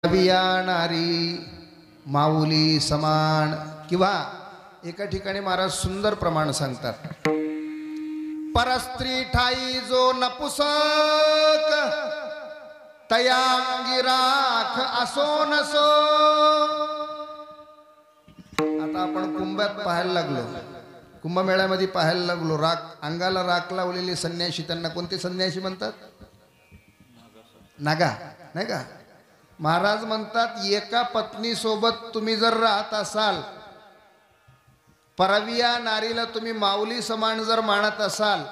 नारी माऊली समान किंवा एका ठिकाणी महाराज सुंदर प्रमाण सांगतात, परस्त्री ठाई जो नपुसक तयांगी राख असो नसो. आता आपण कुंभात पाहायला लागलो, कुंभमेळ्यामध्ये पाहायला लागलो, अंगाला राख लावलेले संन्यासी, त्यांना कोणते संन्यासी म्हणतात? नागा, नाही का? महाराज म्हणतात, एका पत्नी सोबत तुम्ही जर राहत असाल, परविया नारीला तुम्ही माऊली समान जर मानत असाल,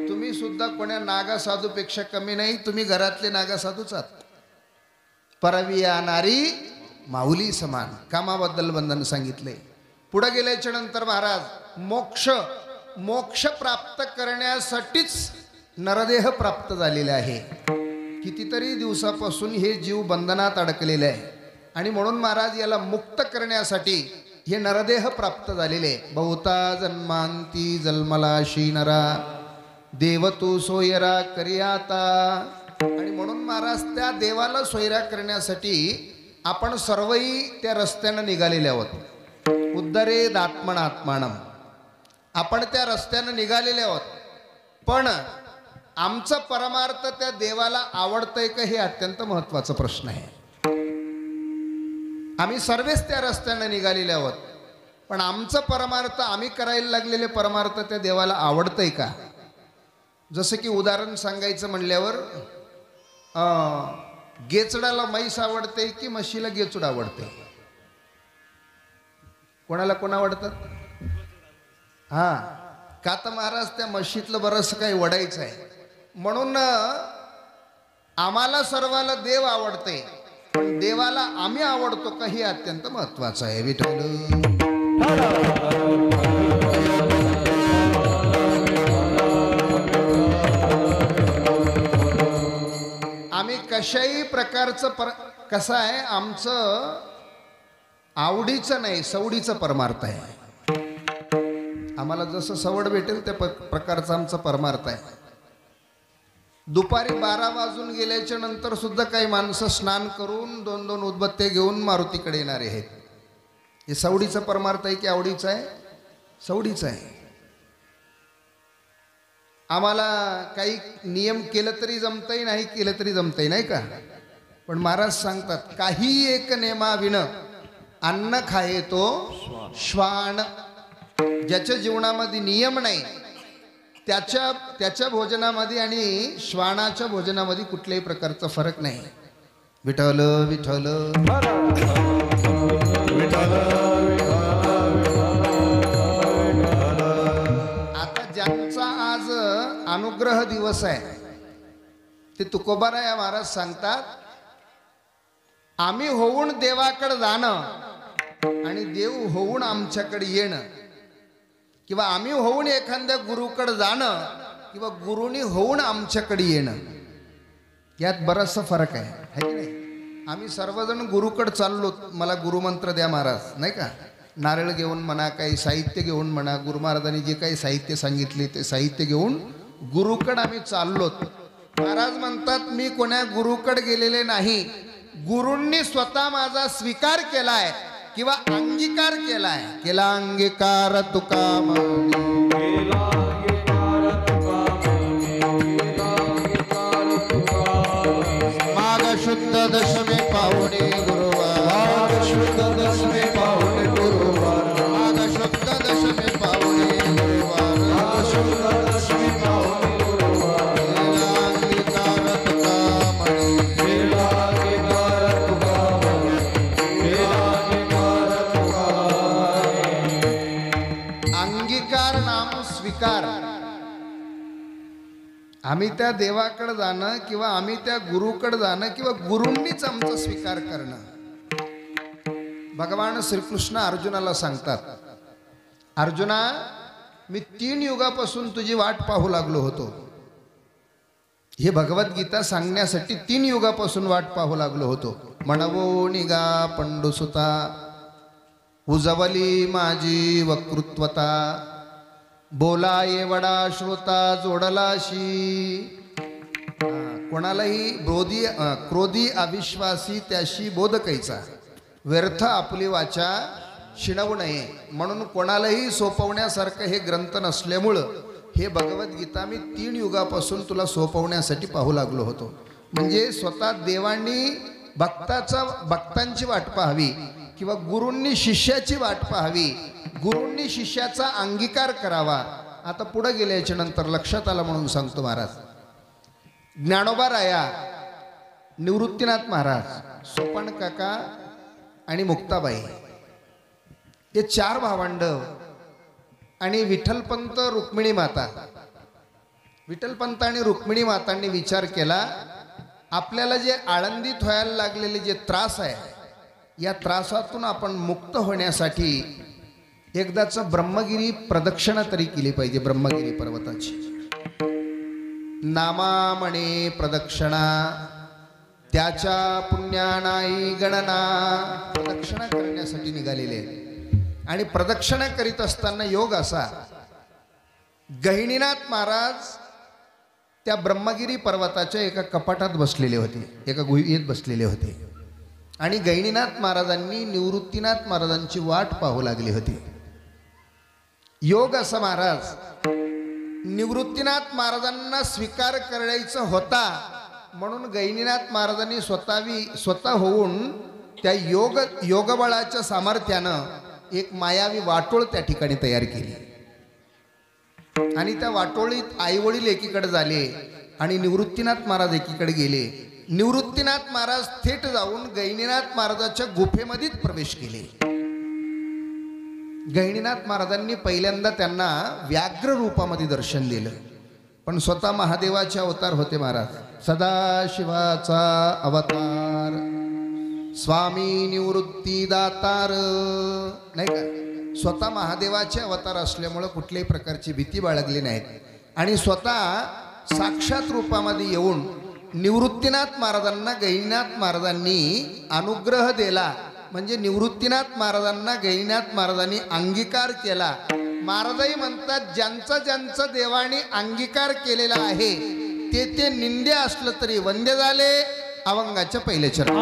तुम्ही सुद्धा कोण्या नागा साधूपेक्षा कमी नाही, तुम्ही घरातले नागा साधूच आहात. परविया नारी माऊली समान, कामाबद्दल बंधन सांगितले. पुढे गेल्याच्या नंतर महाराज मोक्ष प्राप्त करण्यासाठीच नरदेह प्राप्त झालेले आहे. कितीतरी दिवसापासून हे जीव बंधनात अडकलेले आहे आणि म्हणून महाराज याला मुक्त करण्यासाठी हे नरदेह प्राप्त झालेले. बहुता जन्मांती जन्मलाशी नरा देव तू सोयरा करियाता. आणि म्हणून महाराज त्या देवाला सोयरा करण्यासाठी आपण सर्वही त्या रस्त्यानं निघालेले आहोत. उद्धरेद आत्मनात्मानम, आपण त्या रस्त्यानं निघालेले आहोत. पण आमचं परमार्थ त्या देवाला आवडतंय का, हे अत्यंत महत्वाचा प्रश्न आहे. आम्ही सर्वच त्या रस्त्याने निघालेले आहोत, पण आमचं परमार्थ, आम्ही करायला लागलेले परमार्थ त्या देवाला आवडतंय का? जसं की उदाहरण सांगायचं म्हणल्यावर, गेचडाला म्हैस आवडते की म्हशीला गेचूड आवडते? कोणाला कोण आवडतात? हा, का तर महाराज त्या म्हशीतलं बरंच काही वडायचं आहे. म्हणून आम्हाला सर्वाला देव आवडते, पण देवाला आम्ही आवडतो का, हे अत्यंत महत्वाचं आहे. विठ्ठल आम्ही कशाही प्रकारचं कसं आहे, आमचं आवडीचं नाही, सवडीचं परमार्थ आहे. आम्हाला जसं सवड भेटेल त्या प्रकारचं आमचं परमार्थ आहे. दुपारी 12 वाजून गेल्याच्या नंतर सुद्धा काही माणसं स्नान करून 2-2 उदबत्ते घेऊन मारुतीकडे येणारे आहेत. हे सवडीचं परमार्थ आहे की आवडीचं आहे? सवडीचं आहे. आम्हाला काही नियम केलं तरी जमतंय, नाही केलं तरी जमतंय, नाही का? पण महाराज सांगतात, काही एक नेमाविन अन्न खाये तो श्वान. ज्याच्या जीवनामध्ये नियम नाही, त्याच्या भोजनामध्ये आणि श्वानाच्या भोजनामध्ये कुठल्याही प्रकारचा फरक नाही. विठ्ठल विठ्ठल विठ्ठल. आता ज्यांचा आज अनुग्रह दिवस आहे ते तुकोबाराया महाराज सांगतात, आम्ही होऊन देवाकडे जाणं आणि देव होऊन आमच्याकडे येणं, किंवा आम्ही होऊन एखाद्या गुरुकडे जाणं किंवा गुरुनी होऊन आमच्याकडे येणं, यात बराचसा फरक आहे, है की नाही? आम्ही सर्वजण गुरुकडे चाललो, मला गुरुमंत्र द्या महाराज, नाही का? नारळ घेऊन म्हणा, काही साहित्य घेऊन म्हणा, गुरु महाराजांनी जे काही साहित्य सांगितले ते साहित्य घेऊन गुरुकडे आम्ही चाललोत. महाराज म्हणतात, मी कोण्या गुरुकडे गेलेले नाही, गुरूंनी स्वतः माझा स्वीकार केलाय किंवा अंगीकार केलाय. केला अंगीकार तुका माग शुद्ध दशमी पाहुणे गुरुवार, माग शुद्ध दशमी पाहुणे गुरुवार, माग शुद्ध दशमी पाहुणे गुरुवार, माग शुद्ध दशमी पाहुणे गुरुवार. केला अंगीकार तुका म्हणे, केला अंगीकार तुका म्हणे, केला अंगीकार तुका. अंगीकार नाम स्वीकार. आम्ही त्या देवाकडे जाणं किंवा आम्ही त्या गुरुकडे जाणं किंवा गुरूंनीच आमचा स्वीकार करणं. भगवान श्रीकृष्ण अर्जुनाला सांगतात, अर्जुना, मी 3 युगापासून तुझी वाट पाहू लागलो होतो. हे भगवद्गीता सांगण्यासाठी 3 युगापासून वाट पाहू लागलो होतो. म्हणवो निगा पंडुसुता, उजवली माझी वक्तृत्वता, बोला एवढा श्रोता जोडलाशी. कोणालाही क्रोधी अविश्वासी त्याशी बोध कैचा, व्यर्थ आपली वाचा शिणवू नये. म्हणून कोणालाही सोपवण्यासारखं हे ग्रंथ नसल्यामुळं हे भगवद्गीता मी 3 युगापासून तुला सोपवण्यासाठी पाहू लागलो होतो. म्हणजे स्वतः देवांनी भक्तांची वाट पाहावी किंवा गुरूंनी शिष्याची वाट पाहावी, गुरूंनी शिष्याचा अंगीकार करावा. आता पुढे गेल्याच्या नंतर लक्षात आलं म्हणून सांगतो महाराज. ज्ञानोबा राया, निवृत्तीनाथ महाराज, सोपान काका आणि मुक्ताबाई हे 4 भावंड आणि विठ्ठलपंत रुक्मिणी माता. विठ्ठलपंत आणि रुक्मिणी मातांनी विचार केला आपल्याला जे आळंदीत व्हायला लागलेले जे त्रास आहे या त्रासातून आपण मुक्त होण्यासाठी एकदाच ब्रह्मगिरी प्रदक्षिणा तरी केली पाहिजे. ब्रह्मगिरी पर्वताची नामामणे प्रदक्षिणा, त्याच्या पुण्यानाई गणना. प्रदक्षिणा करण्यासाठी निघालेले आणि प्रदक्षिणा करीत असताना योग असा, गहिनीनाथ महाराज त्या ब्रह्मगिरी पर्वताच्या एका कपाटात बसलेले होते, एका गुहेत बसलेले होते आणि गहिनीनाथ महाराजांनी निवृत्तीनाथ महाराजांची वाट पाहू लागली होती. योग असा महाराज निवृत्तीनाथ महाराजांना स्वीकार करायचा होता म्हणून गहिनीनाथ महाराजांनी स्वतः होऊन त्या योगबळाच्या सामर्थ्यानं एक मायावी वाटोळ त्या ठिकाणी तयार केली आणि त्या वाटोळीत आईवडील एकीकडे झाले आणि निवृत्तीनाथ महाराज एकीकडे गेले. निवृत्तीनाथ महाराज थेट जाऊन गहिनीनाथ महाराजाच्या गुफेमध्येच प्रवेश केले. गहिनीनाथ महाराजांनी पहिल्यांदा त्यांना व्याघ्र रूपामध्ये दर्शन दिलं, पण स्वतः महादेवाचे अवतार होते महाराज. सदाशिवाचा अवतार, स्वामी निवृत्ती दातार, नाही का, स्वतः महादेवाचे अवतार असल्यामुळे कुठल्याही प्रकारची भीती बाळगली नाहीत आणि स्वतः साक्षात रूपामध्ये येऊन निवृत्तीनाथ महाराजांना गहिनीनाथ महाराजांनी अनुग्रह दिला. म्हणजे निवृत्तीनाथ महाराजांना गहिनीनाथ महाराजांनी अंगीकार केला. महाराजही म्हणतात ज्यांचा ज्यांचा देवाने अंगीकार केलेला आहे ते निंदे असलं तरी वंद्य झाले अवंगाच्या पहिले चरण.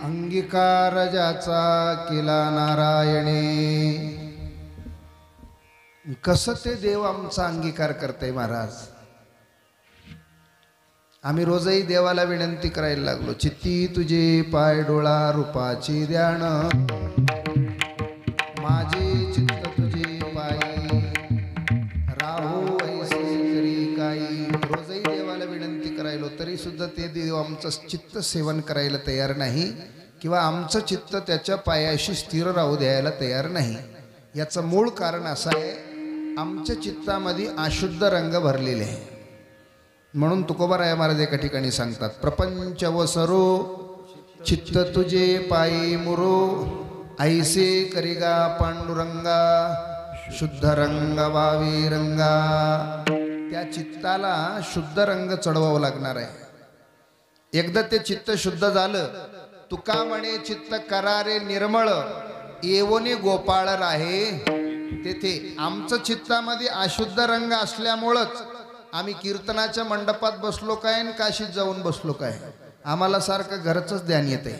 अंगीकार ज्याचा केला नारायणे. कसं ते देव आमचा अंगीकार करते महाराज. आम्ही रोजही देवाला विनंती करायला लागलो, चित्ती तुझे पाय डोळा रूपाची ध्यान, माझे चित्त तुझे तरी सुद्धा ते देव आमचं चित्त सेवन करायला तयार नाही किंवा आमचं चित्त त्याच्या पायाशी स्थिर राहू द्यायला तयार नाही. याचं मूळ कारण असं आहे, आमच्या चित्तामध्ये अशुद्ध रंग भरलेले आहे. म्हणून तुकोबाराय महाराज एका ठिकाणी सांगतात, प्रपंच व सरो चित्त तुझे पायी मुरो, ऐसे करिगा पांडुरंगा शुद्ध रंग वावी रंगा. त्या चित्ताला शुद्ध रंग चढवावं लागणार आहे. एकदा ते चित्त शुद्ध झालं, तुका म्हणे चित्त करारे निर्मळ, येवोनी गोपाळ राहे तेथे. आमचं चित्तामध्ये अशुद्ध रंग असल्यामुळंच आम्ही कीर्तनाच्या मंडपात बसलो काय आणि काशीत जाऊन बसलो काय, आम्हाला सारखं घरचंच ध्यान येतंय.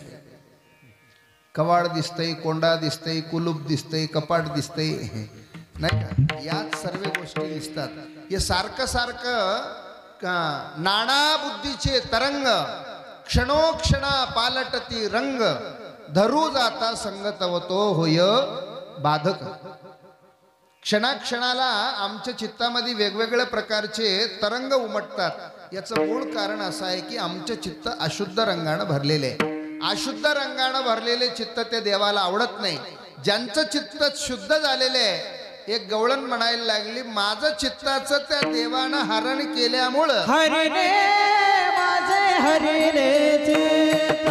कवाड दिसतंय, कोंडा दिसतंय, कुलूप दिसतंय, कपाट दिसतंय, नाही का, याच सर्व गोष्टी दिसतात. हे सारखं सारखं नाना बुद्धीचे तरंग, क्षणोक्षणा पालटती रंग, धरू जाता संगतवतो होय बाधक. क्षणाक्षणाला आमच्या चित्तामध्ये वेगवेगळ्या प्रकारचे तरंग उमटतात. याचं मूळ कारण असं आहे की आमचे चित्त अशुद्ध रंगानं भरलेले आहे. अशुद्ध रंगानं भरलेले चित्त ते देवाला आवडत नाही. ज्यांचं चित्त शुद्ध झालेले आहे, एक गवळण म्हणायला लागली, माझं चित्ताचं त्या देवानं हरण केल्यामुळं हरिले माझे हरिले चित्त,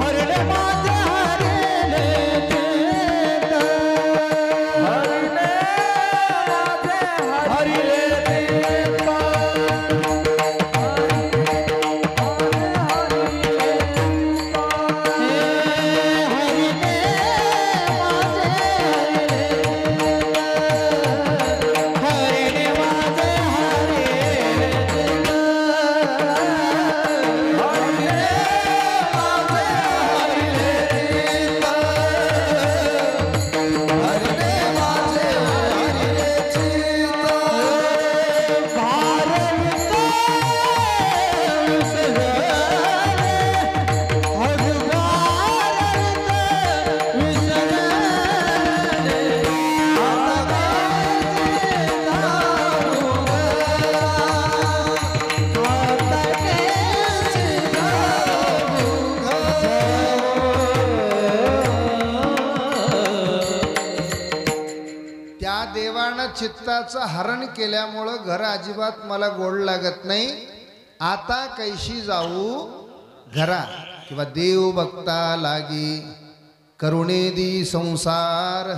हरिले माझे हरिले चित्त, हरिले माझे हरिले चित्त, चित्ताचं हरण केल्यामुळं घर अजिबात मला गोड लागत नाही. आता कैशी जाऊ घरा, किंवा देव बघता लागी करुणे दी संसार,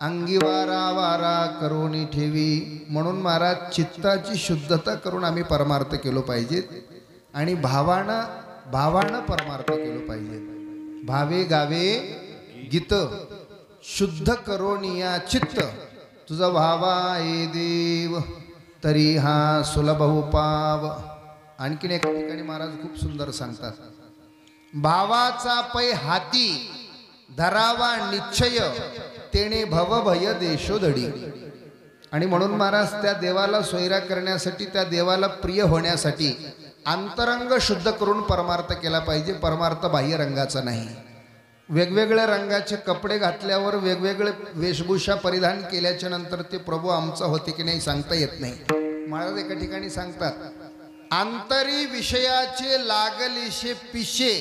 अंगी वारा वारा करुणी ठेवी. म्हणून महाराज चित्ताची शुद्धता करून आम्ही परमार्थ केलो पाहिजेत आणि भावानं परमार्थ केलो पाहिजे. भावे गावे गीत शुद्ध करोनिया चित्त, तुझा भावा ए देव तरी हा सुलभ पाव. आणखीन एका ठिकाणी महाराज खूप सुंदर सांगतात, भावाचा पै हाती धरावा निश्चय, तेणे भव भय देशोधडी. आणि म्हणून महाराज त्या देवाला सोयरा करण्यासाठी, त्या देवाला प्रिय होण्यासाठी अंतरंग शुद्ध करून परमार्थ केला पाहिजे. परमार्थ बाह्य रंगाचा नाही. वेगवेगळ्या रंगाचे कपडे घातल्यावर, वेगवेगळे वेशभूषा परिधान केल्याच्या नंतर ते प्रभू आमचा होते की नाही सांगता येत नाही. महाराज एका ठिकाणी सांगतात, अंतरी विषयाचे लागलीशे पिशे,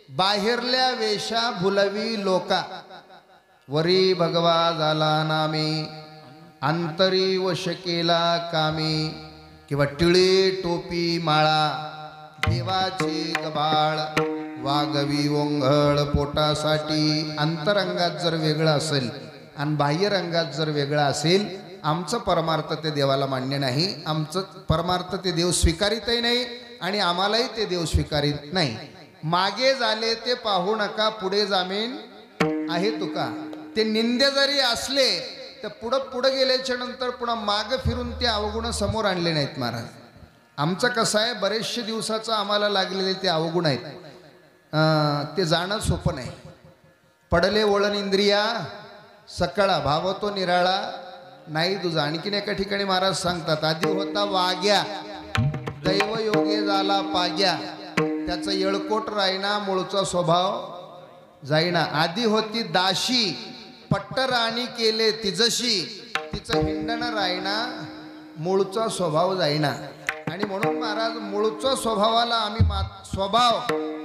बाहेरल्या वेशा भुलवी लोका, वरी भगवा झाला नामे, अंतरी वश केला कामे. किंवा टिळे टोपी माळा, देवाचे गबाळ वागवी ओंघळ पोटासाठी. अंतरंगात जर वेगळं असेल आणि बाह्य रंगात जर वेगळं असेल, आमचं परमार्थ ते देवाला मान्य नाही. आमचं परमार्थ ते देव स्वीकारितही नाही आणि आम्हालाही ते देव स्वीकारित नाही. मागे झाले ते पाहू नका, पुढे जामीन आहे तुका. ते निंदे जरी असले तर पुढं गेल्याच्या नंतर पुन्हा माग फिरून ते अवगुण समोर आणले नाहीत महाराज. आमचं कसं आहे, बरेचशे दिवसाचं आम्हाला लागलेले ते अवगुण आहेत, ते जाणं सोपं नाही. पडले वळण इंद्रिया सकळा, भावतो निराळा नाही तुझा. आणखीन एका ठिकाणी महाराज सांगतात, आधी होता वाग्या, दैव योगे झाला पाग्या, त्याचं येळकोट रायना, मूळचा स्वभाव जाईना. आधी होती दाशी, पट्ट राणी केले तिजशी, तिचं हिंडण रायना, मूळचा स्वभाव जाईना. आणि म्हणून महाराज मूळचा स्वभावाला आम्ही स्वभाव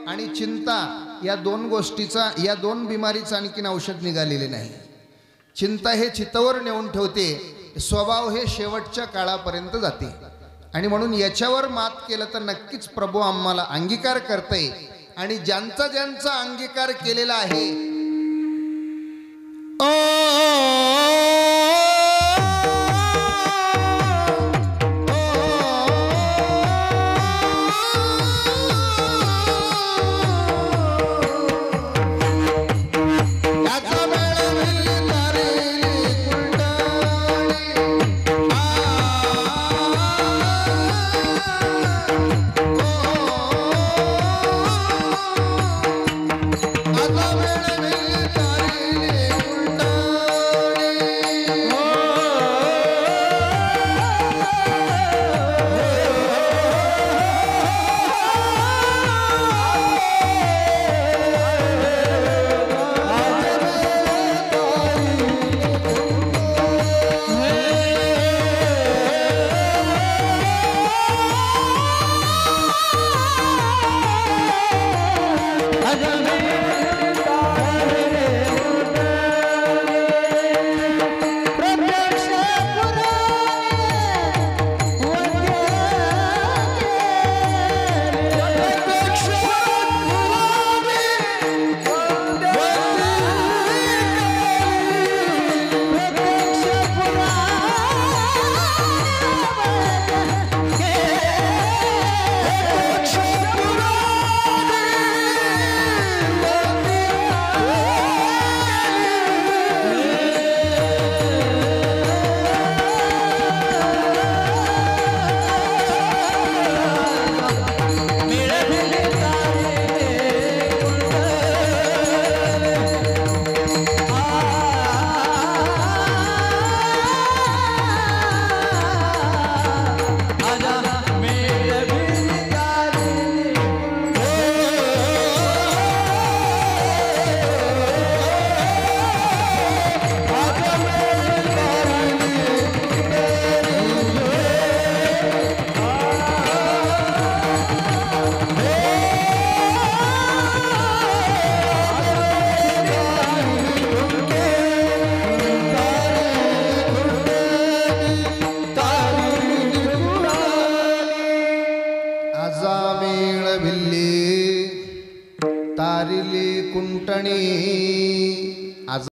आणि चिंता या दोन गोष्टीचा, या दोन बिमारीचं आणखीन औषध निघालेले नाही. चिंता हे चित्तावर नेऊन ठेवते, स्वभाव हे शेवटच्या काळापर्यंत जाते. आणि म्हणून याच्यावर मात केलं तर नक्कीच प्रभू आम्हाला अंगीकार करते. आणि ज्यांचा ज्यांचा अंगीकार केलेला आहे